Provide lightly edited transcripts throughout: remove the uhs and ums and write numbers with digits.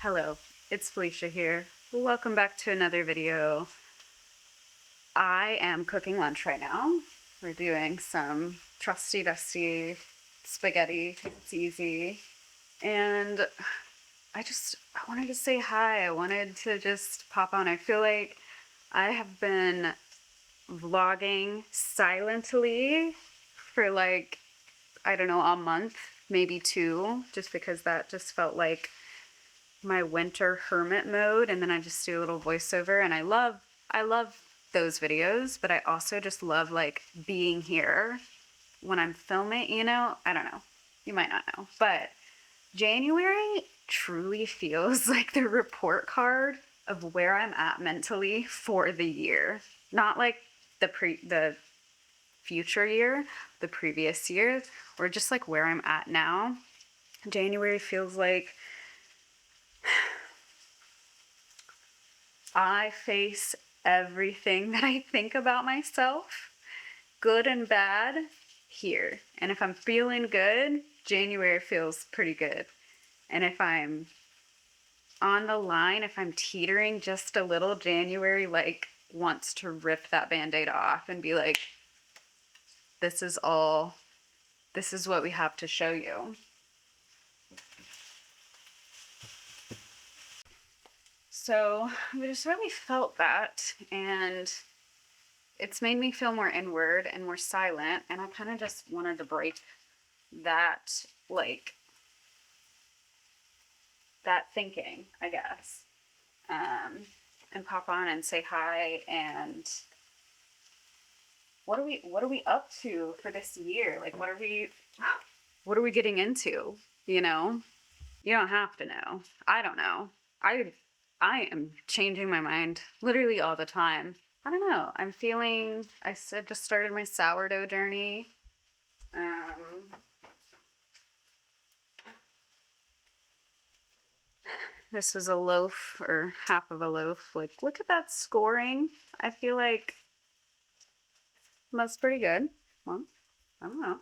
Hello, it's Felicia here. Welcome back to another video. I am cooking lunch right now. We're doing some trusty dusty spaghetti. It's easy. And I wanted to say hi. I wanted to just pop on. I feel like I have been vlogging silently for like, I don't know, a month, maybe two, just because that just felt like my winter hermit mode, and then I just do a little voiceover, and I love those videos, but I also just love like being here when I'm filming, you know? I don't know. You might not know, but January truly feels like the report card of where I'm at mentally for the year. Not like the future year, the previous year, or just like where I'm at now. January feels like I face everything that I think about myself, good and bad, here. And if I'm feeling good, January feels pretty good. And if I'm on the line, if I'm teetering just a little, January like wants to rip that band-aid off and be like, this is what we have to show you. So I just really felt that, and it's made me feel more inward and more silent, and I kind of just wanted to break that, like, that thinking, I guess, and pop on and say hi. And what are we up to for this year? Like, what are we getting into? You know, you don't have to know. I don't know. I am changing my mind literally all the time. I don't know. I just started my sourdough journey. This was a loaf, or half of a loaf. Like, look at that scoring. I feel like that's pretty good. Well, I don't know.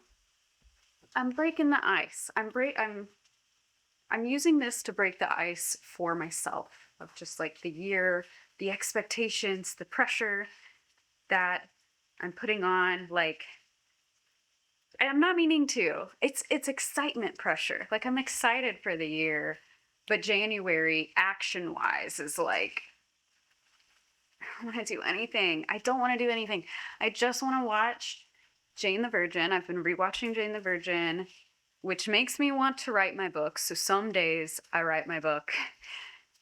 I'm breaking the ice. I'm using this to break the ice for myself of just like the year, the expectations, the pressure that I'm putting on. Like, I'm not meaning to. It's excitement pressure. Like, I'm excited for the year, but January action-wise is like, I don't want to do anything. I don't want to do anything. I just want to watch Jane the Virgin. I've been rewatching Jane the Virgin, which makes me want to write my book. So some days I write my book.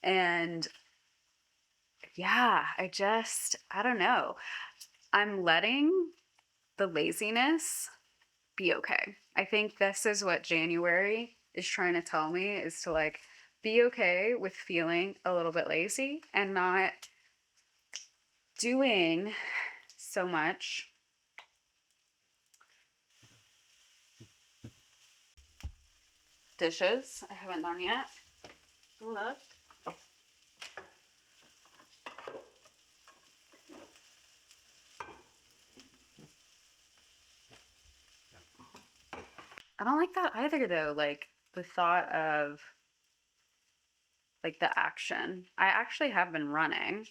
And yeah, I don't know. I'm letting the laziness be okay. I think this is what January is trying to tell me, is to like be okay with feeling a little bit lazy and not doing so much. Dishes I haven't done yet. Look. I don't like that either though, like the thought of like the action. I actually have been running.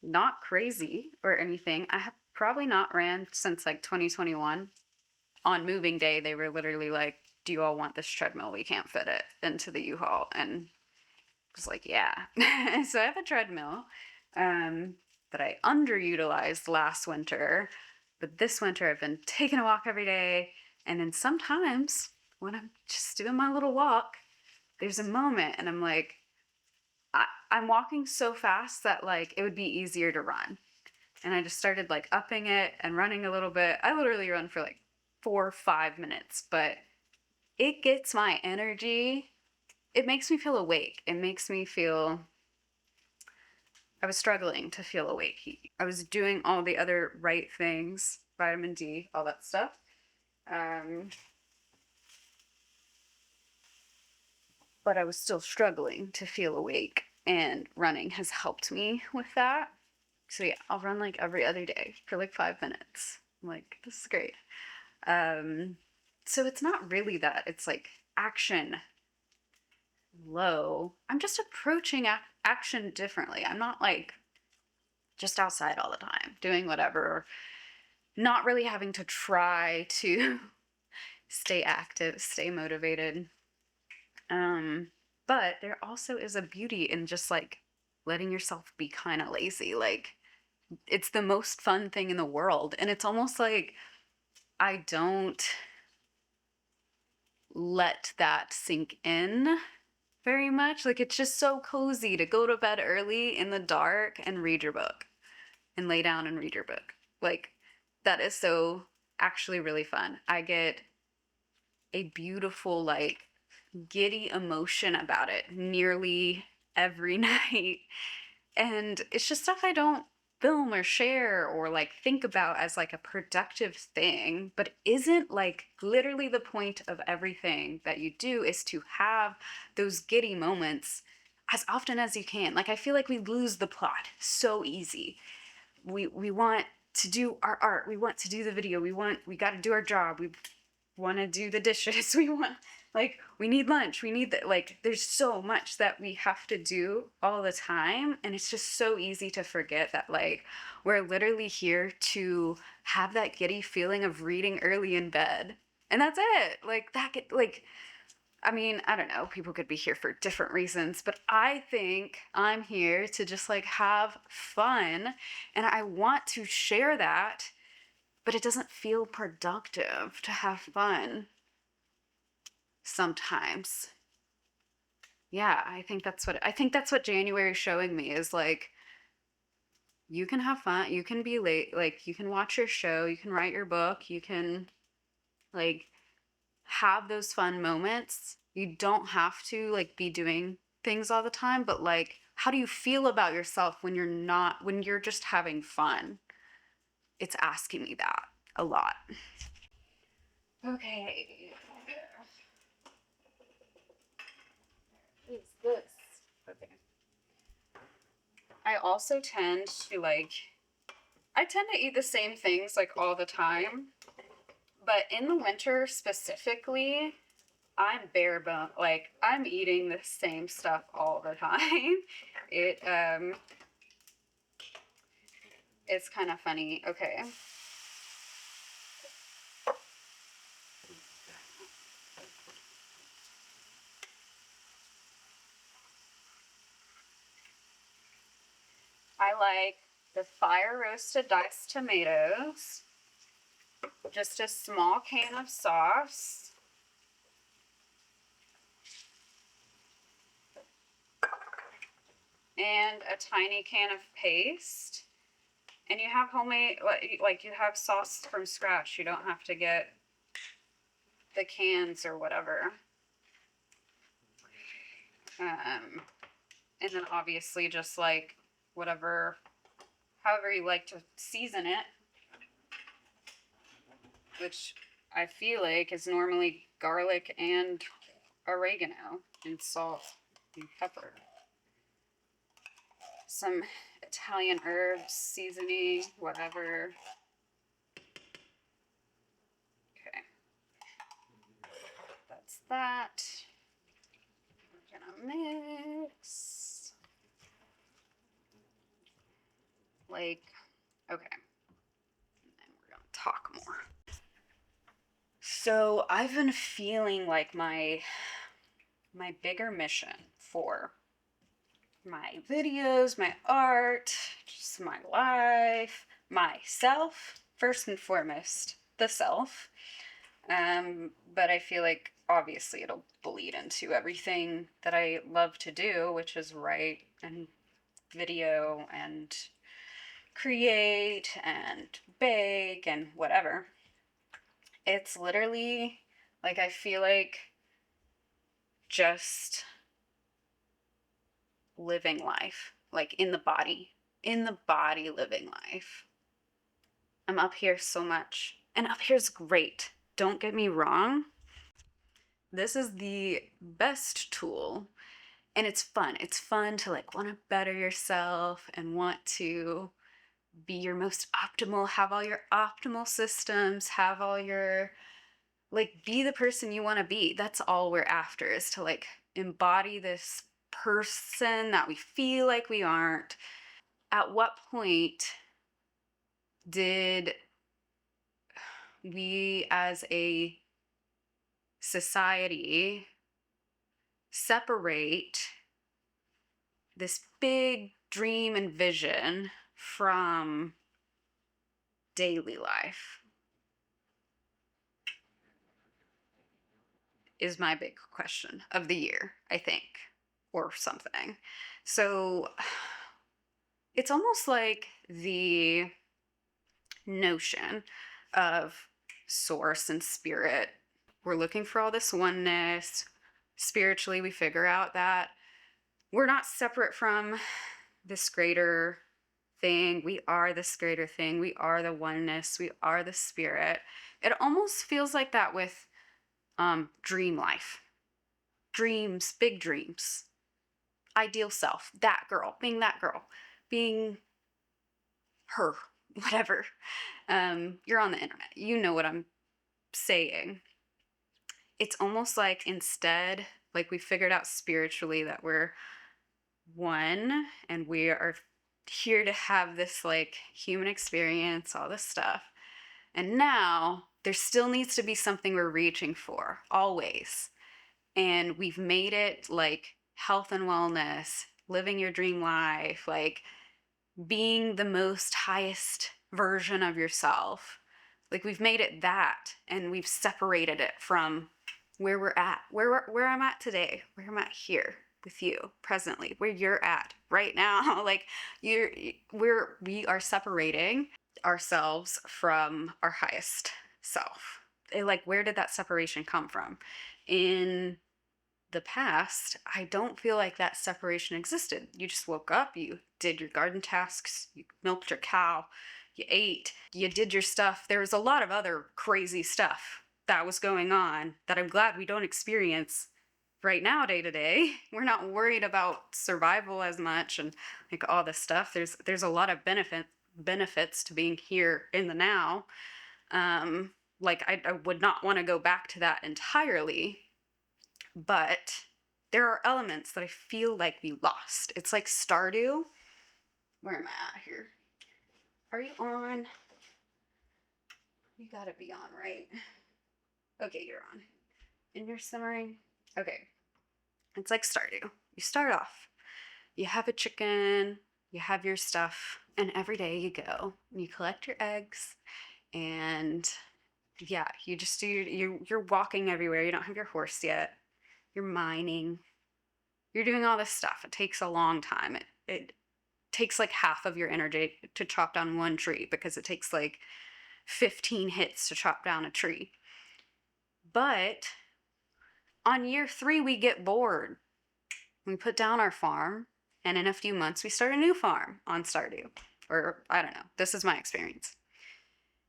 Not crazy or anything. I have probably not ran since like 2021. On moving day, they were literally like, do you all want this treadmill? We can't fit it into the U-Haul. And I was like, yeah. So I have a treadmill that I underutilized last winter. But this winter, I've been taking a walk every day. And then sometimes when I'm just doing my little walk, there's a moment and I'm like, I'm walking so fast that like it would be easier to run. And I just started like upping it and running a little bit. I literally run for like 4 or 5 minutes, but it gets my energy. It makes me feel awake. It makes me feel, I was struggling to feel awake. I was doing all the other right things, vitamin D, all that stuff. But I was still struggling to feel awake, and running has helped me with that. So yeah, I'll run like every other day for like 5 minutes. I'm like, this is great. So it's not really that. It's like action. low, I'm just approaching action differently. I'm not like just outside all the time doing whatever, not really having to try to stay active, stay motivated. But there also is a beauty in just like letting yourself be kind of lazy. Like it's the most fun thing in the world. And it's almost like I don't let that sink in very much. Like it's just so cozy to go to bed early in the dark and read your book and lay down and read your book. Like that is so actually really fun. I get a beautiful, like, giddy emotion about it nearly every night. And it's just stuff I don't film or share or like think about as like a productive thing, but isn't like literally the point of everything that you do is to have those giddy moments as often as you can. Like I feel like we lose the plot so easy. We want to do our art, we want to do the video, we got to do our job, we want to do the dishes, we need lunch, we need that. Like there's so much that we have to do all the time, and it's just so easy to forget that like we're literally here to have that giddy feeling of reading early in bed, and that's it. Like that get like I mean, I don't know, people could be here for different reasons, but I think I'm here to just like have fun, and I want to share that, but it doesn't feel productive to have fun sometimes. Yeah, I think that's what January is showing me is like you can have fun, you can be late, like you can watch your show, you can write your book, you can like have those fun moments. You don't have to like be doing things all the time, but like how do you feel about yourself when you're just having fun? It's asking me that a lot. Okay. What is this? Okay. I also tend to like I tend to eat the same things like all the time, but in the winter specifically, I'm bare bone. Like I'm eating the same stuff all the time. It it's kind of funny. Okay. I like the fire roasted diced tomatoes, just a small can of sauce, and a tiny can of paste. And you have homemade, like you have sauce from scratch. You don't have to get the cans or whatever. And then obviously just like whatever, however you like to season it, which I feel like is normally garlic and oregano and salt and pepper. Some Italian herbs, seasoning, whatever. Okay. That's that. We're gonna mix. Like, okay. And then we're gonna talk more. So I've been feeling like my bigger mission for my videos, my art, just my life, myself, first and foremost, the self. But I feel like obviously it'll bleed into everything that I love to do, which is write and video and create and bake and whatever. It's literally like I feel like just living life, like in the body living life. I'm up here so much, and up here's great. Don't get me wrong. This is the best tool, and it's fun. It's fun to like want to better yourself and want to be your most optimal, have all your optimal systems, have all your like be the person you want to be. That's all we're after, is to like embody this person that we feel like we aren't, at what point did we as a society separate this big dream and vision from daily life? Is my big question of the year, I think, or something. So it's almost like the notion of source and spirit. We're looking for all this oneness. Spiritually, we figure out that we're not separate from this greater thing. We are this greater thing. We are the oneness. We are the spirit. It almost feels like that with dream life. Dreams, big dreams. Ideal self, that girl, being her, whatever. You're on the internet. You know what I'm saying. It's almost like instead, like we figured out spiritually that we're one and we are here to have this like human experience, all this stuff. And now there still needs to be something we're reaching for, always. And we've made it like health and wellness, living your dream life, like being the most highest version of yourself. Like we've made it that, and we've separated it from where we're at, where I'm at today, where I'm at here with you presently, where you're at right now. Like we are separating ourselves from our highest self. Like, where did that separation come from? In the past, I don't feel like that separation existed. You just woke up, you did your garden tasks, you milked your cow, you ate, you did your stuff. There was a lot of other crazy stuff that was going on that I'm glad we don't experience right now, day to day. We're not worried about survival as much and like all this stuff. There's a lot of benefits to being here in the now. Like I would not want to go back to that entirely, but there are elements that I feel like we lost. It's like Stardew. Where am I at here? Are you on? You gotta be on, right? Okay, you're on. And you're simmering? Okay. It's like Stardew. You start off, you have a chicken, you have your stuff, and every day you go and you collect your eggs, and yeah, you just do you're walking everywhere. You don't have your horse yet. You're mining. You're doing all this stuff. It takes a long time. It takes like half of your energy to chop down one tree because it takes like 15 hits to chop down a tree. But on year 3, we get bored. We put down our farm, and in a few months, we start a new farm on Stardew. Or, I don't know. This is my experience.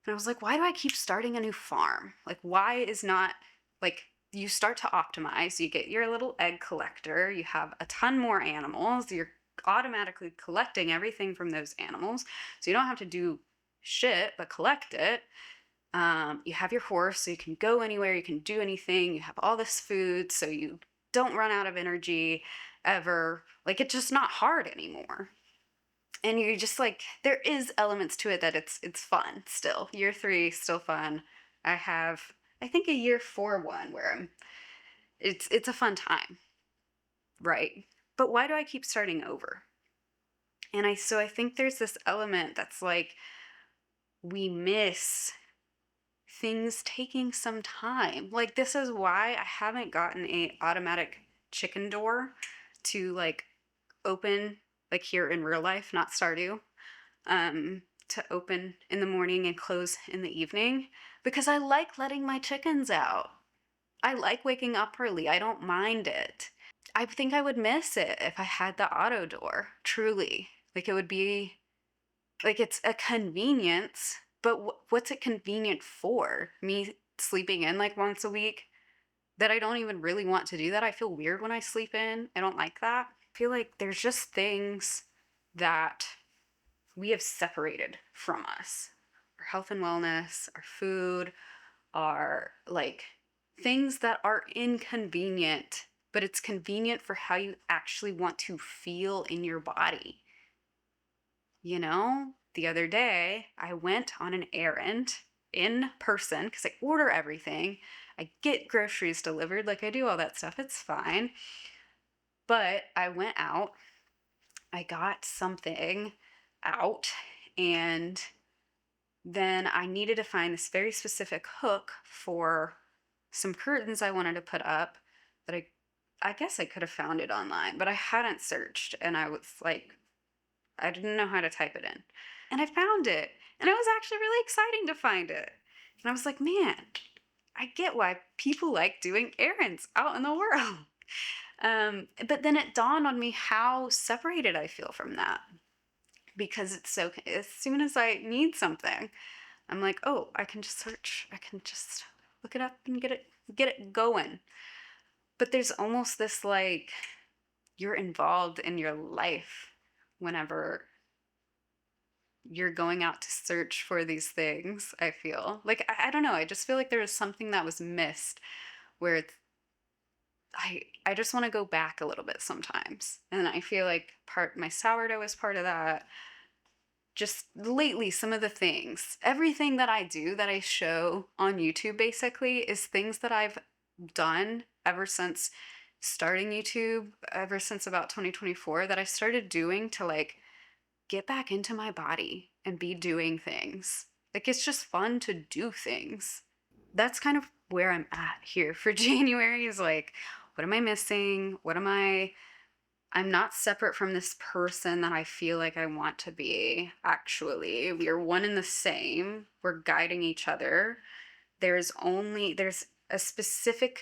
And I was like, why do I keep starting a new farm? Like, why is not, like, you start to optimize. You get your little egg collector. You have a ton more animals. You're automatically collecting everything from those animals. So you don't have to do shit but collect it. You have your horse, so you can go anywhere, you can do anything. You have all this food, so you don't run out of energy ever. Like, it's just not hard anymore. And you're just like, there is elements to it that it's fun still. Year 3 still fun. I have, I think, a year 4 one where it's a fun time, right? But why do I keep starting over? And I think there's this element that's like, we miss things taking some time. Like, this is why I haven't gotten a automatic chicken door to like open, like here in real life, not Stardew, to open in the morning and close in the evening, because I like letting my chickens out. I like waking up early. I don't mind it. I think I would miss it if I had the auto door, truly. Like, it would be, like, it's a convenience, but what's it convenient for? Me sleeping in like once a week? That I don't even really want to do that. I feel weird when I sleep in. I don't like that. I feel like there's just things that we have separated from us. Our health and wellness, our food, our like things that are inconvenient but it's convenient for how you actually want to feel in your body. You know, the other day I went on an errand in person because I order everything. I get groceries delivered, like I do all that stuff. It's fine. But I went out, I got something out, and then I needed to find this very specific hook for some curtains I wanted to put up that I guess I could have found it online, but I hadn't searched, and I was like, I didn't know how to type it in. And I found it, and it was actually really exciting to find it. And I was like, man, I get why people like doing errands out in the world. But then it dawned on me how separated I feel from that, because it's so, as soon as I need something, I'm like, oh, I can just search. I can just look it up and get it going. But there's almost this, like, you're involved in your life whenever you're going out to search for these things. I feel like, I don't know, I just feel like there was something that was missed, where it's, I just want to go back a little bit sometimes. And I feel like my sourdough is part of that. Just lately, some of the things, everything that I do, that I show on YouTube basically, is things that I've done ever since starting YouTube, ever since about 2024, that I started doing to, like, get back into my body and be doing things. Like, it's just fun to do things. That's kind of where I'm at here for January, is like, what am I missing? I'm not separate from this person that I feel like I want to be. Actually, we are one and the same. We're guiding each other. There's a specific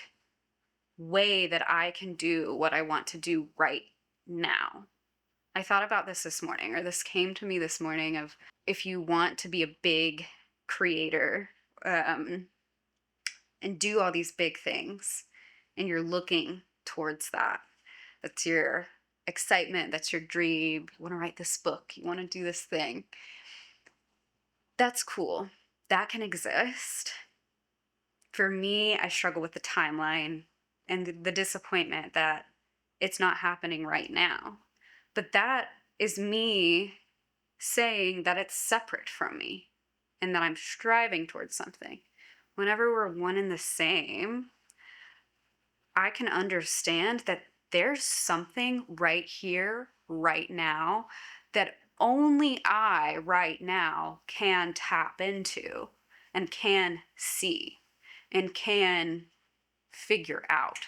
way that I can do what I want to do right now. I thought about this morning, or this came to me this morning, of if you want to be a big creator, and do all these big things, and you're looking towards that. That's your excitement, that's your dream. You want to write this book, you want to do this thing. That's cool. That can exist. For me, I struggle with the timeline and the disappointment that it's not happening right now. But that is me saying that it's separate from me and that I'm striving towards something. Whenever we're one and the same, I can understand that there's something right here, right now, that only I right now can tap into and can see and can figure out.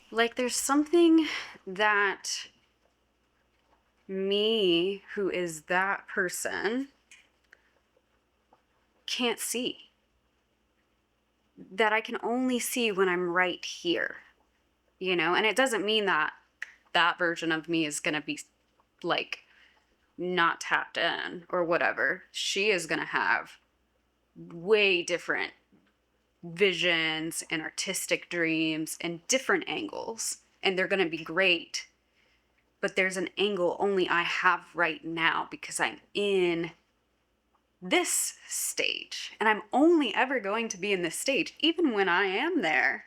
Like, there's something that me, who is that person, can't see, that I can only see when I'm right here, you know? And it doesn't mean that that version of me is gonna be, like, not tapped in or whatever. She is gonna have way different visions and artistic dreams and different angles, and they're gonna be great. But there's an angle only I have right now because I'm in this stage, and I'm only ever going to be in this stage. Even when I am there,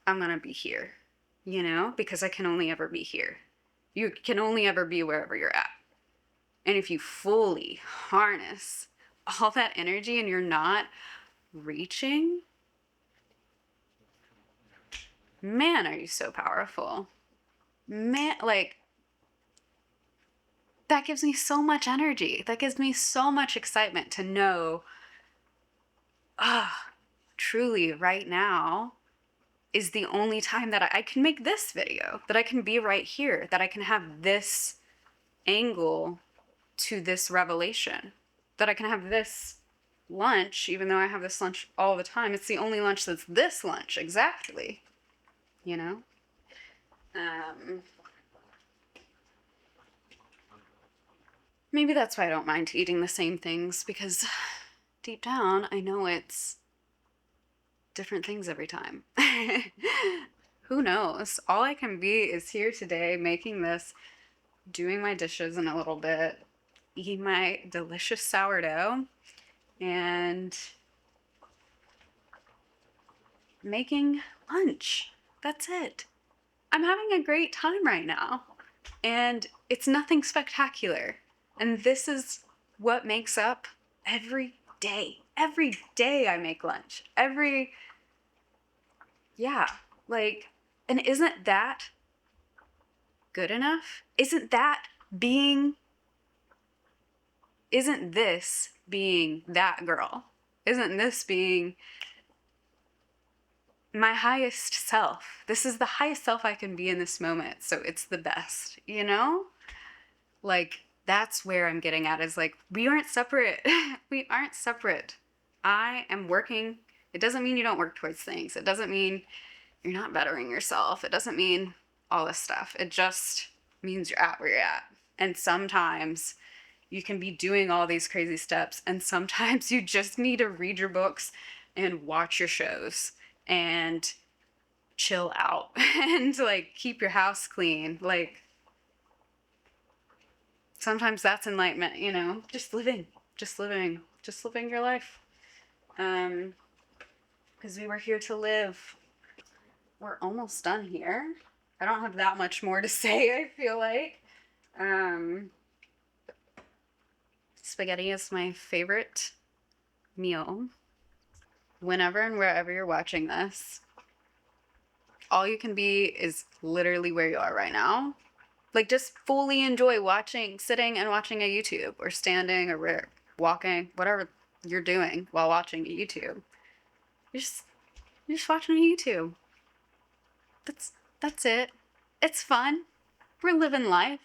I'm gonna be here, you know, because I can only ever be here. You can only ever be wherever you're at. And if you fully harness all that energy and you're not reaching, man, are you so powerful. Man, like, that gives me so much energy. That gives me so much excitement to know, truly right now is the only time that I can make this video, that I can be right here, that I can have this angle to this revelation that I can have this lunch, even though I have this lunch all the time. It's the only lunch that's this lunch, exactly. You know? Maybe that's why I don't mind eating the same things, because deep down, I know it's different things every time. Who knows? All I can be is here today making this, doing my dishes in a little bit, eating my delicious sourdough, and making lunch. That's it. I'm having a great time right now, and it's nothing spectacular. And this is what makes up every day. Every day I make lunch. Yeah, like, and isn't that good enough? Isn't this being that girl? Isn't this being my highest self? This is the highest self I can be in this moment, so it's the best, you know? Like, that's where I'm getting at, is like, we aren't separate. We aren't separate. I am working. It doesn't mean you don't work towards things. It doesn't mean you're not bettering yourself. It doesn't mean all this stuff. It just means you're at where you're at. And sometimes you can be doing all these crazy steps, and sometimes you just need to read your books and watch your shows and chill out and like keep your house clean. Like, sometimes that's enlightenment, you know, just living your life. Because we were here to live. We're almost done here. I don't have that much more to say, I feel like. Spaghetti is my favorite meal. Whenever and wherever you're watching this, all you can be is literally where you are right now. Like, just fully enjoy sitting and watching a YouTube, or standing, or walking, whatever you're doing while watching a YouTube. You're just watching a YouTube. That's it. It's fun. We're living life.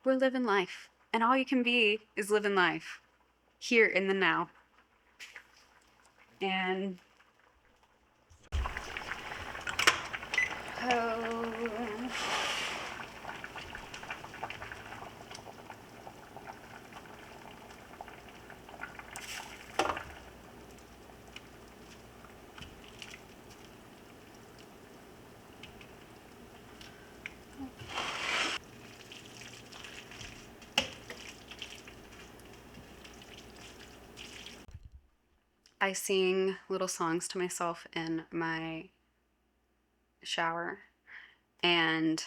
We're living life. And all you can be is living life. Here in the now. And I sing little songs to myself in my shower, and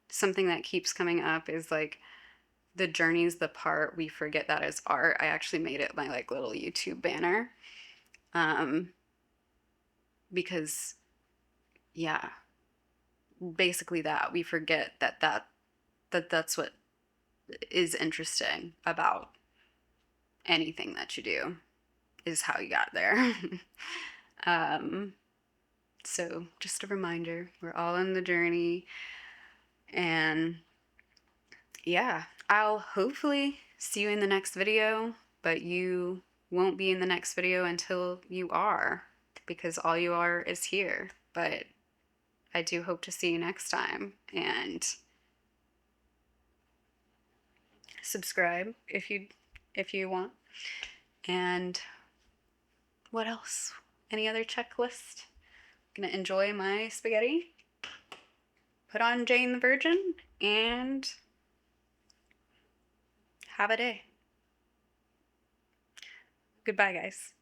something that keeps coming up is like, the journey's the part we forget that is art. I actually made it my like little YouTube banner, because yeah, basically that we forget that's what is interesting about anything that you do, is how you got there. So just a reminder, we're all on the journey. And yeah, I'll hopefully see you in the next video, but you won't be in the next video until you are, because all you are is here. But I do hope to see you next time, and subscribe if you want. And what else? Any other checklist? I'm gonna enjoy my spaghetti, put on Jane the Virgin, and have a day. Goodbye, guys.